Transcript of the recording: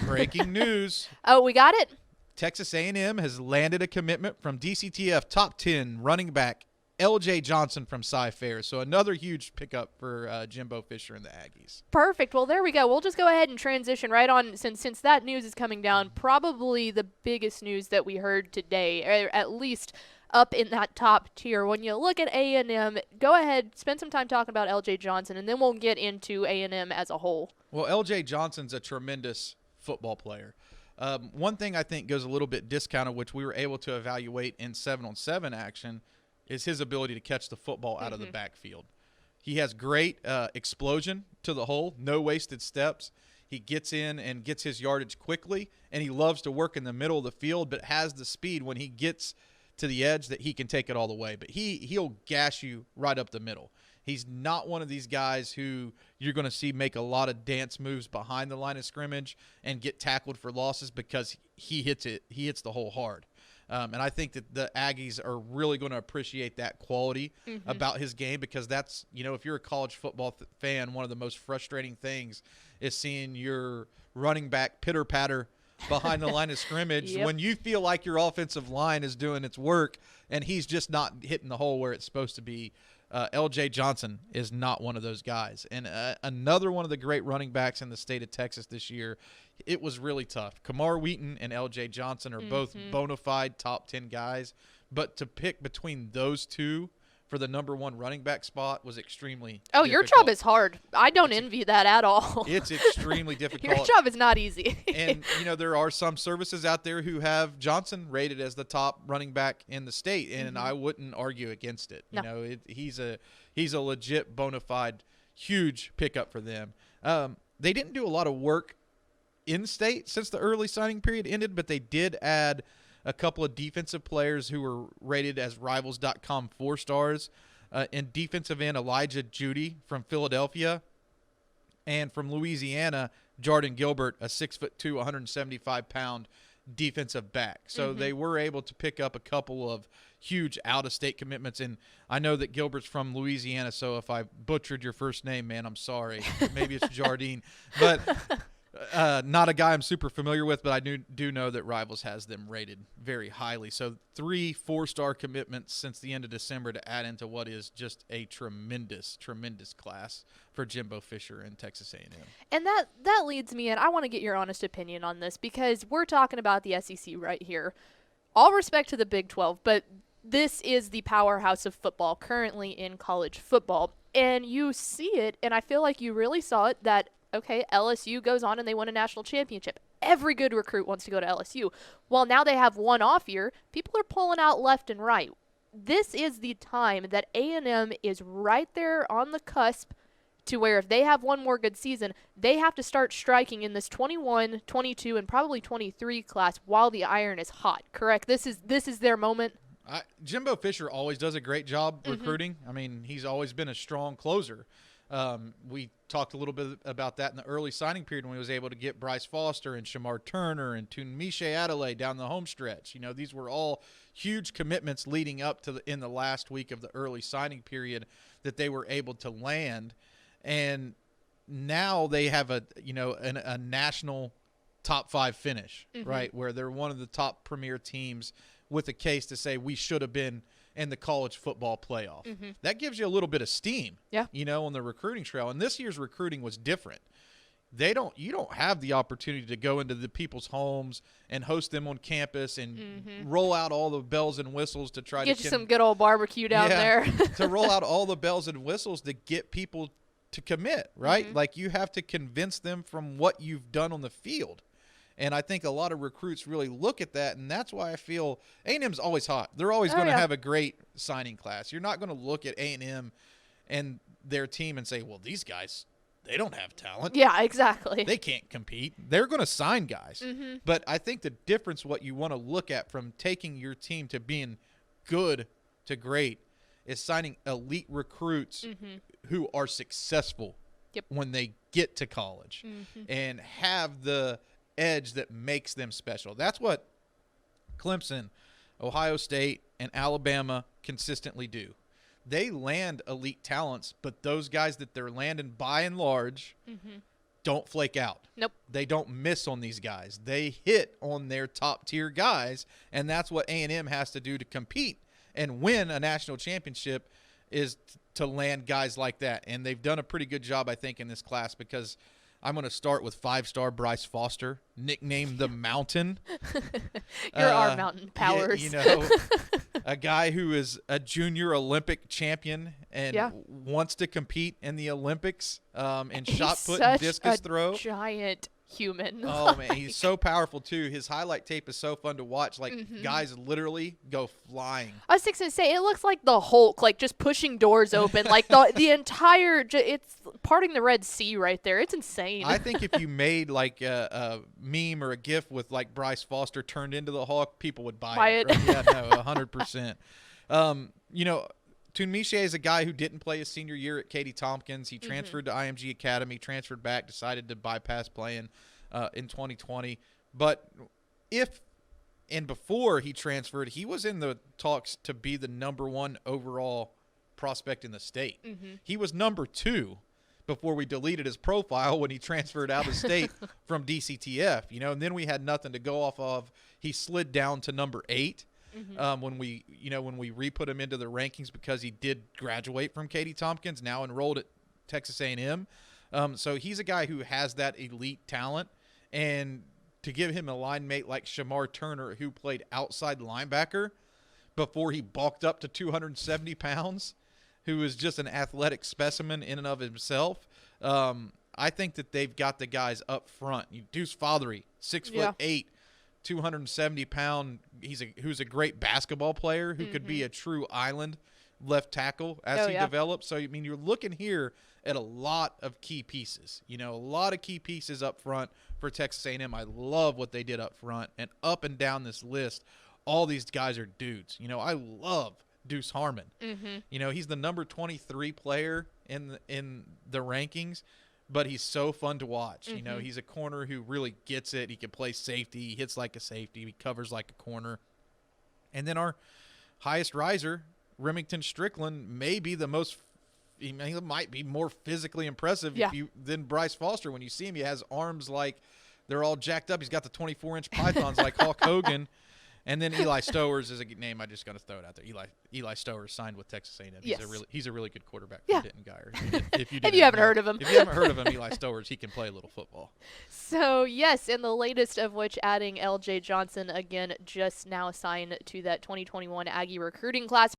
Breaking news. Oh, we got it? Texas A&M has landed a commitment from DCTF top 10 running back LJ Johnson from Cy-Fair. So another huge pickup for Jimbo Fisher and the Aggies. Perfect. Well, there we go. We'll just go ahead and transition right on since that news is coming down. Probably the biggest news that we heard today, or at least up in that top tier. When you look at A&M, go ahead, spend some time talking about LJ Johnson, and then we'll get into A&M as a whole. Well, LJ Johnson's a tremendous football player. One thing I think goes a little bit discounted, which we were able to evaluate in 7-on-7 action, is his ability to catch the football out of the backfield. He has great explosion to the hole, no wasted steps. He gets in and gets his yardage quickly, and he loves to work in the middle of the field, but has the speed when he gets to the edge that he can take it all the way. But he'll gash you right up the middle. He's not one of these guys who you're going to see make a lot of dance moves behind the line of scrimmage and get tackled for losses because he hits it. He hits the hole hard. And I think that the Aggies are really going to appreciate that quality about his game, because that's, if you're a college football fan, one of the most frustrating things is seeing your running back pitter-patter behind the line of scrimmage when you feel like your offensive line is doing its work and he's just not hitting the hole where it's supposed to be. LJ Johnson is not one of those guys. And another one of the great running backs in the state of Texas this year. It was really tough. Kamar Wheaton and LJ Johnson are both bona fide top 10 guys, but to pick between those two for the number one running back spot was extremely difficult. Your job is hard. I don't envy that at all. It's extremely difficult. Your job is not easy. And, there are some services out there who have Johnson rated as the top running back in the state, and I wouldn't argue against it. No. He's a legit bona fide huge pickup for them. They didn't do a lot of work in-state since the early signing period ended, but they did add a couple of defensive players who were rated as Rivals.com 4 stars. In defensive end, Elijah Judy from Philadelphia, and from Louisiana, Jordan Gilbert, a 6'2", 175-pound defensive back. So they were able to pick up a couple of huge out-of-state commitments. And I know that Gilbert's from Louisiana, so if I butchered your first name, man, I'm sorry. Maybe it's Jardine. But not a guy I'm super familiar with, but I do know that Rivals has them rated very highly. So 3 4-star commitments since the end of December to add into what is just a tremendous, tremendous class for Jimbo Fisher and Texas A&M. And that leads me in. I want to get your honest opinion on this, because we're talking about the SEC right here. All respect to the Big 12, but this is the powerhouse of football currently in college football. And you see it, and I feel like you really saw it, that okay, LSU goes on and they win a national championship. Every good recruit wants to go to LSU. Well, now they have one off year. People are pulling out left and right. This is the time that A&M is right there on the cusp to where if they have one more good season, they have to start striking in this 21, 22, and probably 23 class while the iron is hot. Correct? This is their moment. Jimbo Fisher always does a great job recruiting. I mean, he's always been a strong closer. We talked a little bit about that in the early signing period when he was able to get Bryce Foster and Shamar Turner and Tunmise Adelaide down the home stretch. These were all huge commitments leading up to in the last week of the early signing period that they were able to land. And now they have a national top 5 finish, right, where they're one of the top premier teams with a case to say we should have been in the college football playoff. That gives you a little bit of steam, on the recruiting trail. And this year's recruiting was different. You don't have the opportunity to go into the people's homes and host them on campus and roll out all the bells and whistles to try to get you some good old barbecue down there. To roll out all the bells and whistles to get people to commit, right? Like, you have to convince them from what you've done on the field. And I think a lot of recruits really look at that, and that's why I feel A&M's always hot. They're always going to have a great signing class. You're not going to look at A&M and their team and say, well, these guys, they don't have talent. Yeah, exactly. They can't compete. They're going to sign guys. But I think the difference, what you want to look at from taking your team to being good to great, is signing elite recruits who are successful when they get to college and have the edge that makes them special. That's what Clemson, Ohio State, and Alabama consistently do. They land elite talents, but those guys that they're landing by and large don't flake out. Nope. They don't miss on these guys. They hit on their top-tier guys, and that's what A&M has to do to compete and win a national championship is to land guys like that. And they've done a pretty good job, I think, in this class because I'm going to start with 5-star Bryce Foster, nicknamed the Mountain. You're our mountain powers. You know, a guy who is a junior Olympic champion and wants to compete in the Olympics in shot put and discus throw. Giant human. Oh man, he's so powerful too. His highlight tape is so fun to watch. Like guys literally go flying. I was just gonna say it looks like the Hulk, like just pushing doors open, like the entire. It's parting the Red Sea right there. It's insane. I think if you made like a meme or a GIF with like Bryce Foster turned into the Hulk, people would buy it. Right? Yeah, no, 100%. You know, Tunmiche is a guy who didn't play his senior year at Katy Tompkins. He transferred to IMG Academy, transferred back, decided to bypass playing in 2020. But if and before he transferred, he was in the talks to be the #1 overall prospect in the state. He was #2 before we deleted his profile when he transferred out of state from DCTF. You know, and then we had nothing to go off of. He slid down to #8. When we re-put him into the rankings because he did graduate from Katy Tompkins, now enrolled at Texas A&M. So he's a guy who has that elite talent. And to give him a line mate like Shamar Turner, who played outside linebacker before he bulked up to 270 pounds, who is just an athletic specimen in and of himself, I think that they've got the guys up front. Deuce Fothery, 6'8", 270-pound. Who's a great basketball player who could be a true island left tackle as he develops. So I mean, you're looking here at a lot of key pieces. You know, a lot of key pieces up front for Texas A&M. I love what they did up front and up and down this list. All these guys are dudes. You know, I love Deuce Harmon. You know, he's the number 23 player in the rankings. But he's so fun to watch. You know, he's a corner who really gets it. He can play safety. He hits like a safety. He covers like a corner. And then our highest riser, Remington Strickland, may be the most – he might be more physically impressive than Bryce Foster. When you see him, he has arms like they're all jacked up. He's got the 24-inch pythons like Hulk Hogan. And then Eli Stowers is a name I just got to throw it out there. Eli Stowers signed with Texas A&M. He's a really good quarterback for Denton Guyer. If you haven't heard of him. If you haven't heard of him, Eli Stowers, he can play a little football. So, yes, and the latest of which adding L.J. Johnson, again, just now signed to that 2021 Aggie recruiting class.